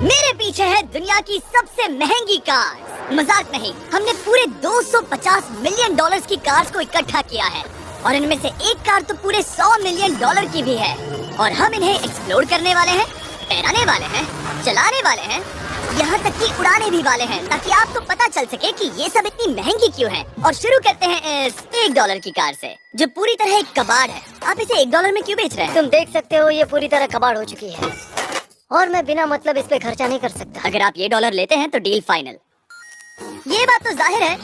मेरे पीछे है दुनिया की सबसे महंगी कार। मजाक नहीं, हमने पूरे 250 मिलियन डॉलर्स की कार्स को इकट्ठा किया है और इनमें से एक कार तो पूरे 100 मिलियन डॉलर की भी है। और हम इन्हें एक्सप्लोर करने वाले हैं, तैराने वाले हैं, चलाने वाले हैं, यहाँ तक कि उड़ाने भी वाले हैं, ताकि आपको पता चल सके कि ये सब इतनी महंगी क्यों है। और शुरू करते हैं इस $1 की कार से, जो पूरी तरह एक कबाड़ है। आप इसे $1 में क्यों बेच रहे हैं? तुम देख सकते हो ये पूरी तरह कबाड़ हो चुकी है और मैं बिना मतलब इस पे खर्चा नहीं कर सकता। अगर आप ये $1 लेते हैं तो डील फाइनल। ये बात तो जाहिर है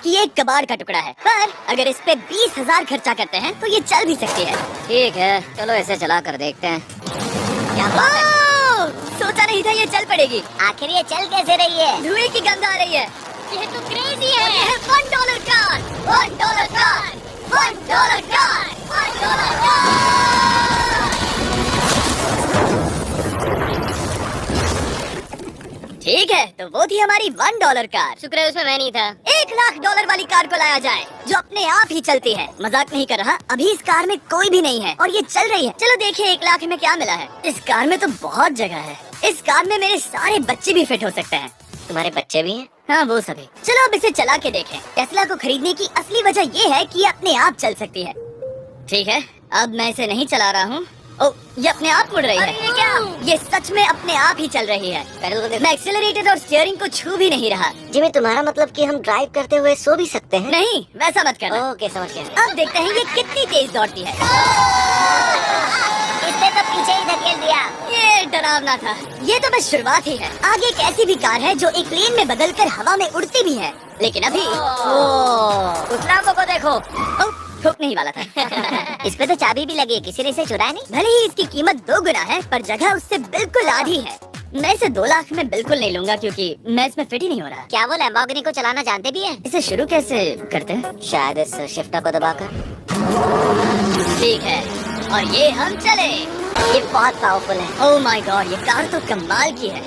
कि ये एक कबाड़ का टुकड़ा है, पर अगर इस पे 20,000 खर्चा करते हैं तो ये चल भी सकती है। ठीक है, चलो इसे चला कर देखते हैं। क्या बात है? सोचा नहीं था ये चल पड़ेगी। आखिर ये चल कैसे रही है? धुएं की गंध आ रही है। ये तो क्रेजी है। ये है $1 कार, $1 कार, $1 कार, $1 कार। ठीक है, तो वो थी हमारी $1 कार। शुक्र है उसमें मैं नहीं था। $1,00,000 वाली कार को लाया जाए, जो अपने आप ही चलती है। मजाक नहीं कर रहा, अभी इस कार में कोई भी नहीं है और ये चल रही है। चलो देखिए 1 लाख में क्या मिला है। इस कार में तो बहुत जगह है। इस कार में मेरे सारे बच्चे भी फिट हो सकते हैं। तुम्हारे बच्चे भी हैं? हाँ, वो सभी। चलो अब इसे चला के देखें। टेस्ला को खरीदने की असली वजह ये है कि ये अपने आप चल सकती है। ठीक है, अब मैं इसे नहीं चला रहा हूँ। ओ, ये अपने आप मुड़ रही है। अरे ये क्या? ये सच में अपने आप ही चल रही है। मैं एक्सेलरेटर और स्टीयरिंग को छू भी नहीं रहा। जिमी, तुम्हारा मतलब कि हम ड्राइव करते हुए सो भी सकते हैं? नहीं, वैसा मत करना। ओके, समझ गया। अब देखते हैं ये कितनी तेज दौड़ती है। इसने तो पीछे ही धकेल दिया। ये डरावना था। ये तो बस शुरुआत ही है। आगे एक ऐसी भी कार है जो एक प्लेन में बदलकर हवा में उड़ती भी है, लेकिन अभी उस लाम्बो को देखो। ठोकने ही वाला था। इस पे तो चाबी भी लगी है, किसी ने इसे चुराया नहीं? भले ही इसकी कीमत 2 गुना है, पर जगह उससे बिल्कुल आधी है। मैं इसे 2 लाख में बिल्कुल नहीं लूंगा, क्योंकि मैं इसमें फिट ही नहीं हो रहा। क्या वो लैम्बोर्गिनी को चलाना जानते भी हैं? इसे शुरू कैसे करते हैं? शायद इस शिफ्टर को दबाकर। ठीक है, और ये हम चले। ये बहुत पावरफुल है। ओह माय गॉड, ये कार तो कमाल की है।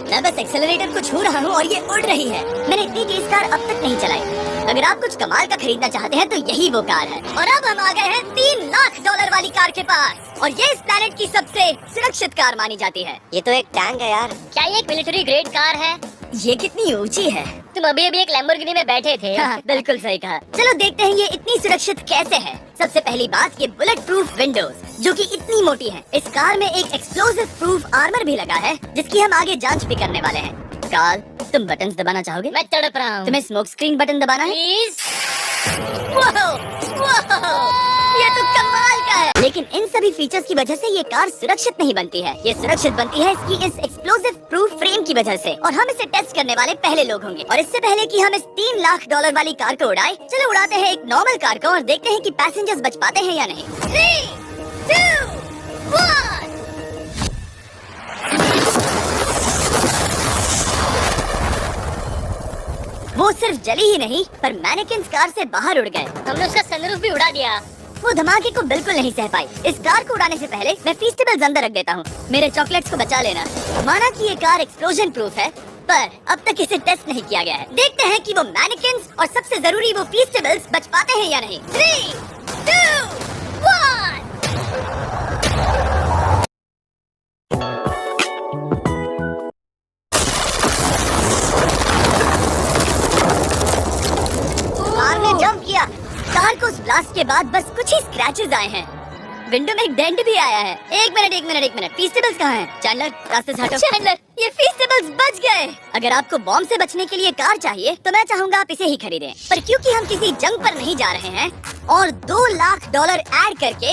मैं बस एक्सेलरेटर को छू रहा हूँ और ये उड़ रही है। मैंने इतनी तेज कार अब तक नहीं चलाई। अगर आप कुछ कमाल का खरीदना चाहते हैं तो यही वो कार है। और अब हम आ गए हैं $3 लाख वाली कार के पास, और ये इस प्लेनेट की सबसे सुरक्षित कार मानी जाती है। ये तो एक टैंक है यार। क्या ये एक मिलिट्री ग्रेड कार है? ये कितनी ऊंची है। तुम अभी अभी एक लैम्बोर्गिनी में बैठे थे। हाँ, बिल्कुल सही कहा। चलो देखते हैं ये इतनी सुरक्षित कैसे है। सबसे पहली बात, ये बुलेट प्रूफ विंडोज, जो कि इतनी मोटी है। इस कार में एक एक्सप्लोसिव प्रूफ आर्मर भी लगा है, जिसकी हम आगे जांच भी करने वाले हैं। कार्ल, तुम बटन्स दबाना चाहोगे? मैं तड़प रहा हूँ। तुम्हें स्मोक स्क्रीन बटन दबाना है? प्लीज। ये तो कमाल का है। लेकिन इन सभी फीचर्स की वजह से ये कार सुरक्षित नहीं बनती है। ये सुरक्षित बनती है इसकी इस एक्सप्लोसिव प्रूफ फ्रेम की वजह से, और हम इसे टेस्ट करने वाले पहले लोग होंगे। और इससे पहले कि हम इस $3 लाख वाली कार को उड़ाएं, चलो उड़ाते हैं एक नॉर्मल कार को और देखते हैं कि पैसेंजर्स बच पाते हैं या नहीं। 3, 2, 1। वो सिर्फ जली ही नहीं, पर मैनेकिन्स कार से बाहर उड़ गए। हमने उसका सनरूफ भी उड़ा दिया। वो धमाके को बिल्कुल नहीं सह पाई। इस कार को उड़ाने से पहले मैं फीस्टेबल्स अंदर रख देता हूँ। मेरे चॉकलेट्स को बचा लेना। माना कि ये कार एक्सप्लोजन प्रूफ है, पर अब तक इसे टेस्ट नहीं किया गया है। देखते हैं कि वो मैनेकिन्स और सबसे जरूरी वो फीस्टेबल्स बच पाते हैं या नहीं। 3, 2, 1। कार ने जंप किया। कार को उस ब्लास्ट के बाद बस कुछ ही स्क्रैचेस आए हैं। विंडो में एक डेंट भी आया है। एक मिनट, फीस्टेबल्स कहाँ हैं? चैंडलर, रास्ते से हटो। चैंडलर, ये फीस्टेबल्स बच गए। अगर आपको बॉम्ब से बचने के लिए कार चाहिए तो मैं चाहूँगा आप इसे ही खरीदें। पर क्योंकि हम किसी जंग पर नहीं जा रहे हैं और $2 लाख ऐड करके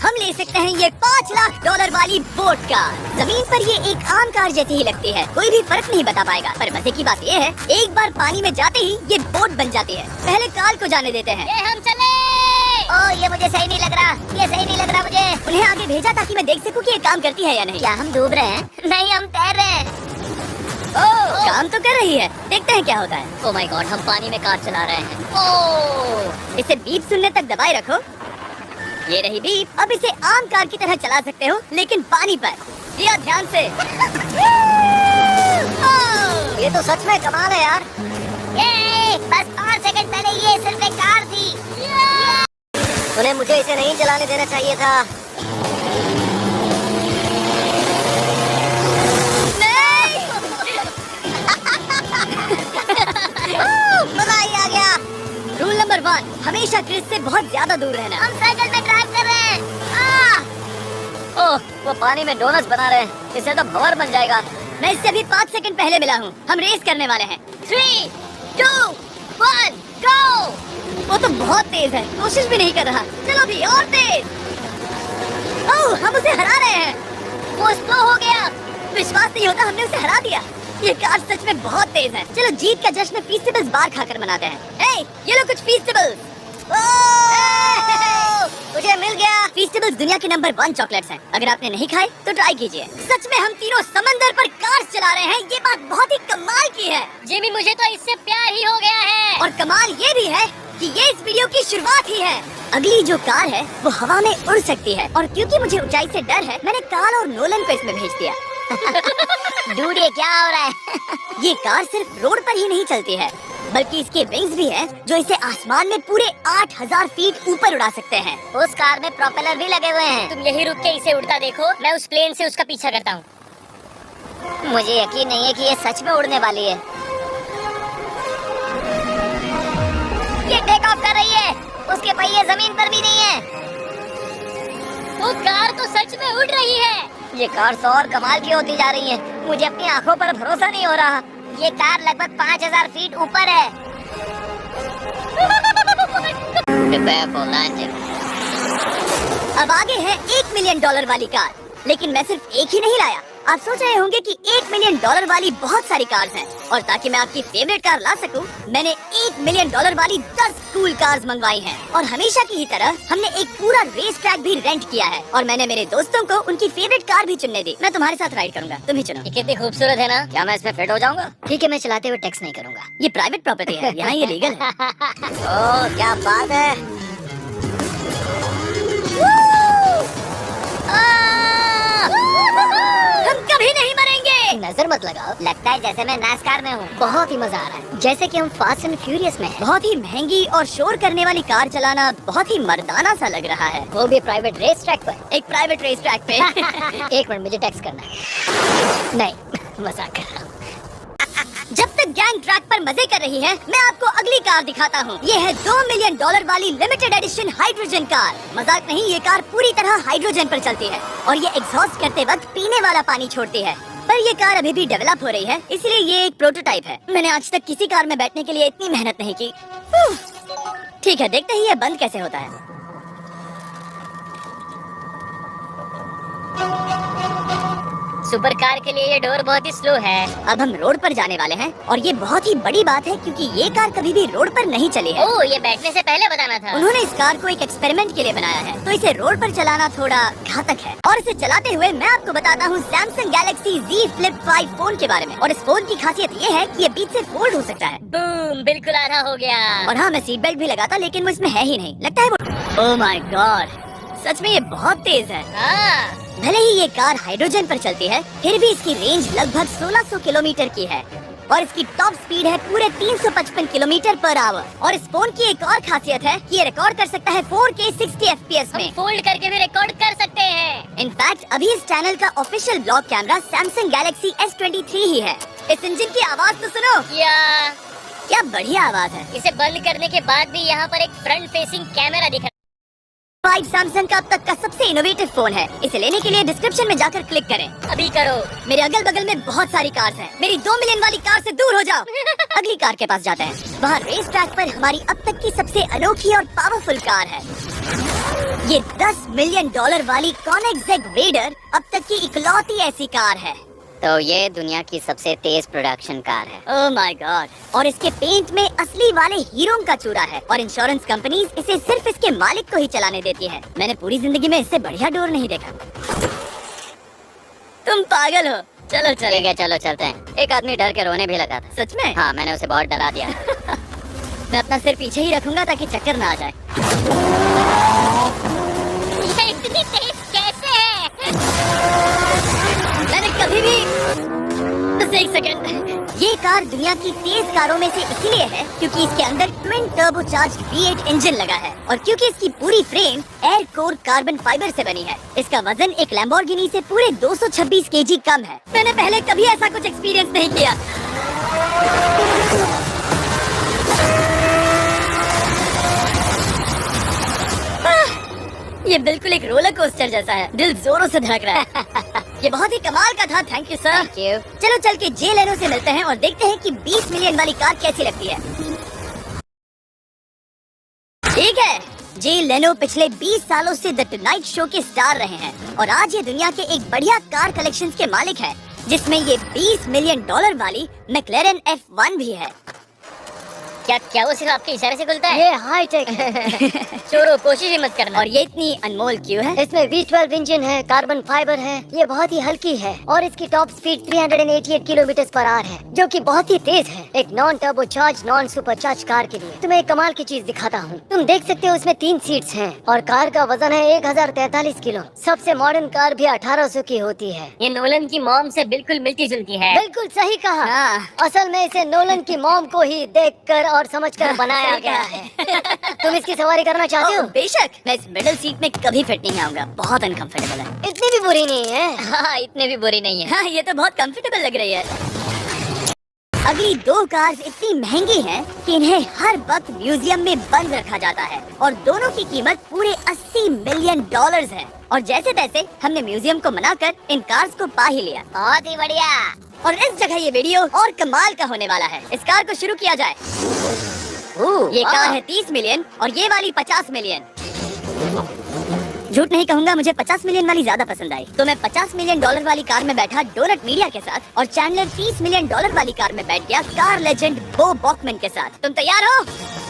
हम ले सकते हैं ये $5 लाख वाली बोट कार। जमीन पर ये एक आम कार जैसी ही लगती है, कोई भी फर्क नहीं बता पाएगा। पर मजे की बात ये है, एक बार पानी में जाते ही ये बोट बन जाती है। पहले कार को जाने देते हैं। ये हम चले। ये मुझे सही नहीं लग रहा। ये सही नहीं लग रहा मुझे। उन्हें आगे भेजा ताकि मैं देख सकूं कि ये काम करती है या नहीं। क्या हम डूब रहे हैं? नहीं, हम तैर रहे हैं। काम तो कर रही है। देखते हैं क्या होता है। ओह माय गॉड, हम पानी में कार चला रहे हैं। इसे बीप सुनने तक दबाए रखो। ये रही बीप। अब इसे आम कार की तरह चला सकते हो, लेकिन पानी पर। दिया ध्यान से। ये तो सच में कमाल है यार। ये बस 5 सेकंड पहले ये सिर्फ एक कार थी। उन्हें मुझे इसे नहीं चलाने देना चाहिए था। नहीं, हमेशा क्रिस से बहुत ज्यादा दूर रहना। हम साइकिल में ड्राइव कर रहे हैं। ओह, वो पानी में डोनट्स बना रहे हैं। इससे तो भंवर बन जाएगा। मैं इससे अभी 5 सेकंड पहले मिला हूँ। हम रेस करने वाले हैं। 3, 2, 1, गो। वो तो बहुत तेज है, कोशिश भी नहीं कर रहा। चलो भी और तेज। ओह, हम उसे हरा रहे हैं। वो स्लो हो गया। विश्वास नहीं होता, हमने उसे हरा दिया। ये कार सच में बहुत तेज है। चलो जीत का जश्न फीस्टेबल्स बार खाकर मनाते हैं। ये लो कुछ फीस्टेबल्स। मुझे मिल गया। फीस्टेबल्स दुनिया के नंबर 1 चॉकलेट्स हैं। अगर आपने नहीं खाए तो ट्राई कीजिए। सच में हम तीनों समंदर पर कार चला रहे हैं। ये बात बहुत ही कमाल की है। जिमी, मुझे तो इससे प्यार ही हो गया है। और कमाल ये भी है कि ये इस वीडियो की शुरुआत ही है। अगली जो कार है वो हवा में उड़ सकती है, और क्योंकि मुझे ऊंचाई से डर है, मैंने कार्ल और नोलन को इसमें भेज दिया। डूड, ये क्या हो रहा है? ये कार सिर्फ रोड पर ही नहीं चलती है, बल्कि इसके विंग्स भी हैं, जो इसे आसमान में पूरे 8000 फीट ऊपर उड़ा सकते हैं। उस कार में प्रोपेलर भी लगे हुए हैं। तुम यही रुक के इसे उड़ता देखो, मैं उस प्लेन से उसका पीछा करता हूँ। मुझे यकीन नहीं है कि ये सच में उड़ने वाली है। ये टेक ऑफ कर रही है। उसके पहिए जमीन पर भी नहीं है। वो कार तो सच में उड़ रही है। ये कार तो और कमाल की होती जा रही है। मुझे अपनी आंखों पर भरोसा नहीं हो रहा। ये कार लगभग 5000 फीट ऊपर है। अब आगे है $1 मिलियन वाली कार, लेकिन मैं सिर्फ एक ही नहीं लाया। आप सोच रहे होंगे कि $1 मिलियन वाली बहुत सारी कार्स हैं, और ताकि मैं आपकी फेवरेट कार ला सकूं, मैंने $1 मिलियन वाली 10 कूल कार्स मंगवाई हैं। और हमेशा की ही तरह हमने एक पूरा रेस ट्रैक भी रेंट किया है, और मैंने मेरे दोस्तों को उनकी फेवरेट कार भी चुनने दी। मैं तुम्हारे साथ राइड करूंगा, तुम ही चुनो। ये कितनी खूबसूरत है ना। क्या मैं इसमें फिट हो जाऊंगा? ठीक है, मैं चलाते हुए टैक्स नहीं करूंगा। ये प्राइवेट प्रॉपर्टी है, यहाँ ये लीगल है। ओह, क्या बात है। हम कभी नहीं मरेंगे। नजर मत लगाओ, लगता है जैसे मैं नास्कार में हूँ। बहुत ही मजा आ रहा है, जैसे कि हम फास्ट एंड फ्यूरियस में हैं। बहुत ही महंगी और शोर करने वाली कार चलाना बहुत ही मर्दाना सा लग रहा है, वो भी प्राइवेट रेस ट्रैक पर। एक प्राइवेट रेस ट्रैक पे। एक मिनट, मुझे टैक्स करना है। नहीं, मजाक कर रहा हूँ। जब तक गैंग ट्रैक पर मजे कर रही है, मैं आपको अगली कार दिखाता हूँ। ये है $2 मिलियन वाली लिमिटेड एडिशन हाइड्रोजन कार। मजाक नहीं, ये कार पूरी तरह हाइड्रोजन पर चलती है, और ये एग्जॉस्ट करते वक्त पीने वाला पानी छोड़ती है। पर ये कार अभी भी डेवलप हो रही है, इसलिए ये एक प्रोटोटाइप है। मैंने आज तक किसी कार में बैठने के लिए इतनी मेहनत नहीं की। ठीक है, देखते ही ये बंद कैसे होता है। सुपर कार के लिए ये डोर बहुत ही स्लो है। अब हम रोड पर जाने वाले हैं, और ये बहुत ही बड़ी बात है, क्योंकि ये कार कभी भी रोड पर नहीं चली है। ओह, ये बैठने से पहले बताना था। उन्होंने इस कार को एक एक्सपेरिमेंट के लिए बनाया है, तो इसे रोड पर चलाना थोड़ा घातक है। और इसे चलाते हुए मैं आपको बताता हूँ Samsung Galaxy Z Flip 5 phone के बारे में। और इस फोन की खासियत ये है कि ये बीच से फोल्ड हो सकता है। बूम, बिल्कुल आधा हो गया। और हाँ, मैं सीट बेल्ट भी लगाता, लेकिन वो इसमें है ही नहीं। लगता है वो। ओह माय गॉड, सच में ये बहुत तेज है। हाँ। भले ही ये कार हाइड्रोजन पर चलती है, फिर भी इसकी रेंज लगभग 1600 किलोमीटर की है, और इसकी टॉप स्पीड है पूरे 355 किलोमीटर पर आवर। और इस फोन की एक और खासियत है कि ये रिकॉर्ड कर सकता है 4K 60 FPS में। हम फोल्ड करके भी रिकॉर्ड कर सकते हैं। इनफैक्ट अभी इस चैनल का official blog camera Samsung Galaxy S23 ही है। इस इंजन की आवाज तो सुनो, क्या बढ़िया आवाज है। इसे बंद करने के बाद भी यहाँ पर एक फ्रंट फेसिंग कैमरा दिख रहा है। 5 सैमसंग का अब तक का सबसे इनोवेटिव फोन है। इसे लेने के लिए डिस्क्रिप्शन में जाकर क्लिक करें। अभी करो। मेरे अगल बगल में बहुत सारी कार्स हैं। मेरी 2 मिलियन वाली कार से दूर हो जाओ। अगली कार के पास जाते हैं। वहाँ रेस ट्रैक पर हमारी अब तक की सबसे अनोखी और पावरफुल कार है। ये $10 मिलियन वाली Koenigsegg Raider अब तक की इकलौती ऐसी कार है। तो ये दुनिया की सबसे तेज प्रोडक्शन कार है। ओह माय गॉड, और इसके पेंट में असली वाले हीरो का चूरा है, और इंश्योरेंस कंपनीज इसे सिर्फ इसके मालिक को ही चलाने देती है। मैंने पूरी जिंदगी में इससे बढ़िया डोर नहीं देखा। तुम पागल हो। चलो ठीक है, चलो चलते हैं। एक आदमी डर के रोने भी लगा था। सच में? हाँ, मैंने उसे बहुत डरा दिया। मैं अपना सिर पीछे ही रखूंगा ताकि चक्कर ना आ जाए। ये इतनी तेज कैसे है? मैंने कभी भी बस एक सेकंड। ये कार दुनिया की तेज कारों में से इसलिए है क्योंकि इसके अंदर ट्विन टर्बोचार्ज्ड V8 इंजन लगा है, और क्योंकि इसकी पूरी frame air core carbon fibre से बनी है। इसका वजन एक लैम्बोर्गिनी से पूरे 226 kg कम है। मैंने पहले कभी ऐसा कुछ एक्सपीरियंस नहीं किया। ये बिल्कुल एक रोलर कोस्टर जैसा है, दिल जोरों से धड़क रहा है। ये बहुत ही कमाल का था, थैंक यू सर। चलो चल के जे लेनो से मिलते हैं और देखते हैं कि 20 मिलियन वाली कार कैसी लगती है। ठीक है, जे लेनो पिछले 20 सालों से द टुनाइट शो के स्टार रहे हैं और आज ये दुनिया के एक बढ़िया कार कलेक्शंस के मालिक है, जिसमें ये $20 मिलियन वाली मैक्लेरन F1 भी है। क्या वो सिर्फ आपके इशारे से खुलता है? ये हाई टेक है। चोरों, कोशिश ही मत करना। और ये इतनी अनमोल क्यों है? इसमें V12 इंजन है, कार्बन फाइबर है, ये बहुत ही हल्की है और इसकी टॉप स्पीड 388 किलोमीटर/आवर है, जो कि बहुत ही तेज है एक non turbo charge non super charge car के लिए। तुम्हें एक कमाल की चीज दिखाता हूँ। तुम देख सकते हो इसमें 3 सीट्स हैं और कार का वजन है 1043 किलो। सबसे मॉडर्न कार भी 1800 की होती है। ये नोलन की मॉम से बिल्कुल मिलती जुलती है। बिल्कुल सही कहा। हाँ। असल में इसे नोलन की मॉम को ही देखकर और समझकर बनाया गया है। तुम इसकी सवारी करना चाहते हो? बेशक, मैं इस मिडिल सीट में कभी फिट नहीं आऊंगा, बहुत अनकंफर्टेबल है। इतनी भी बुरी नहीं है। हाँ, इतने भी बुरी नहीं है। हाँ, ये तो बहुत कंफर्टेबल लग रही है। अगली 2 कार्स इतनी महंगी हैं कि इन्हें हर वक्त म्यूजियम में बंद रखा जाता है और दोनों की कीमत पूरे $80 मिलियन है। और जैसे तैसे हमने म्यूजियम को मनाकर इन कार्स को पा ही लिया। बहुत ही बढ़िया। और इस जगह ये वीडियो और कमाल का होने वाला है। इस कार को शुरू किया जाए। ये कार है 30 मिलियन और ये वाली 50 मिलियन। झूठ नहीं कहूंगा, मुझे 50 मिलियन वाली ज्यादा पसंद आई। तो मैं $50 मिलियन वाली कार में बैठा डोनट मीडिया के साथ और चैंडलर $30 मिलियन वाली कार में बैठ गया कार लेजेंड बो बॉकमैन के साथ। तुम तैयार हो?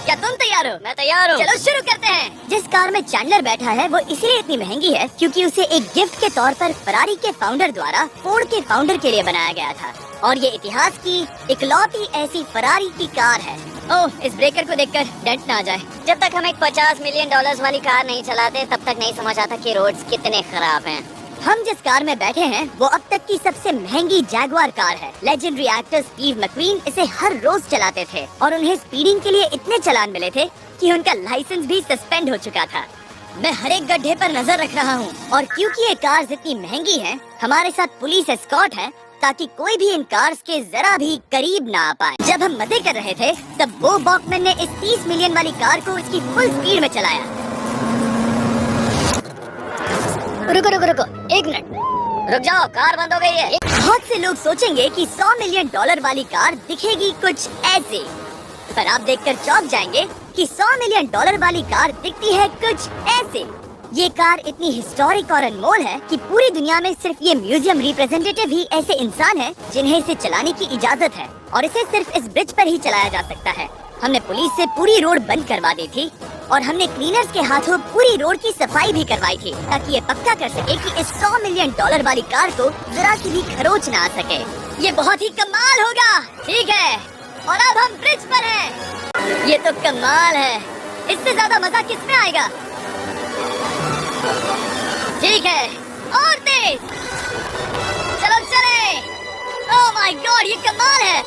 क्या तुम तैयार हो? मैं तैयार हूँ। चलो शुरू करते हैं। जिस कार में चैंडलर बैठा है वो इसलिए इतनी महंगी है क्योंकि उसे एक गिफ्ट के तौर पर फरारी के फाउंडर द्वारा फोर्ड के फाउंडर के लिए बनाया गया था और ये इतिहास की इकलौती ऐसी फरारी की कार है। ओह, इस ब्रेकर को देखकर डेंट ना आ जाए। जब तक हम एक $50 मिलियन वाली कार नहीं चलाते तब तक नहीं समझ आता कि रोड्स कितने खराब हैं। हम जिस कार में बैठे हैं वो अब तक की सबसे महंगी जैगवार कार है। लेजेंडरी एक्टर स्टीव मैक्वीन इसे हर रोज चलाते थे और उन्हें स्पीडिंग के लिए इतने चालान मिले थे कि उनका लाइसेंस भी सस्पेंड हो चुका था। मैं हर एक गड्ढे पर नजर रख रहा हूँ और क्योंकि ये कार्स इतनी महंगी हैं, हमारे साथ पुलिस एस्कॉर्ट है ताकि कोई भी इन कार्स के जरा भी करीब ना आ पाए। जब हम मजे कर रहे थे तब बो बॉकमैन ने इस 30 मिलियन वाली कार को इसकी फुल स्पीड में चलाया। रुको, 1 मिनट रुक जाओ, कार बंद हो गई है। बहुत से लोग सोचेंगे कि $100 मिलियन वाली कार दिखेगी कुछ ऐसे, पर आप देखकर चौंक जाएंगे कि $100 मिलियन वाली कार दिखती है कुछ ऐसे। ये कार इतनी हिस्टोरिक और अनमोल है कि पूरी दुनिया में सिर्फ ये म्यूजियम रिप्रेजेंटेटिव ही ऐसे इंसान हैं जिन्हें इसे चलाने की इजाजत है और इसे सिर्फ इस ब्रिज पर ही चलाया जा सकता है। हमने पुलिस से पूरी रोड बंद करवा दी थी और हमने क्लीनर्स के हाथों पूरी रोड की सफाई भी करवाई थी ताकि ये पक्का कर सके कि इस $100 मिलियन वाली कार को जरा सी भी खरोच ना आ सके। ये बहुत ही कमाल होगा। ठीक है, और अब हम ब्रिज पर हैं। ये तो कमाल है, इससे ज्यादा मजा किसमें आएगा? ठीक है, और तेज चलो चले। ओह माय गॉड, ये कमाल है।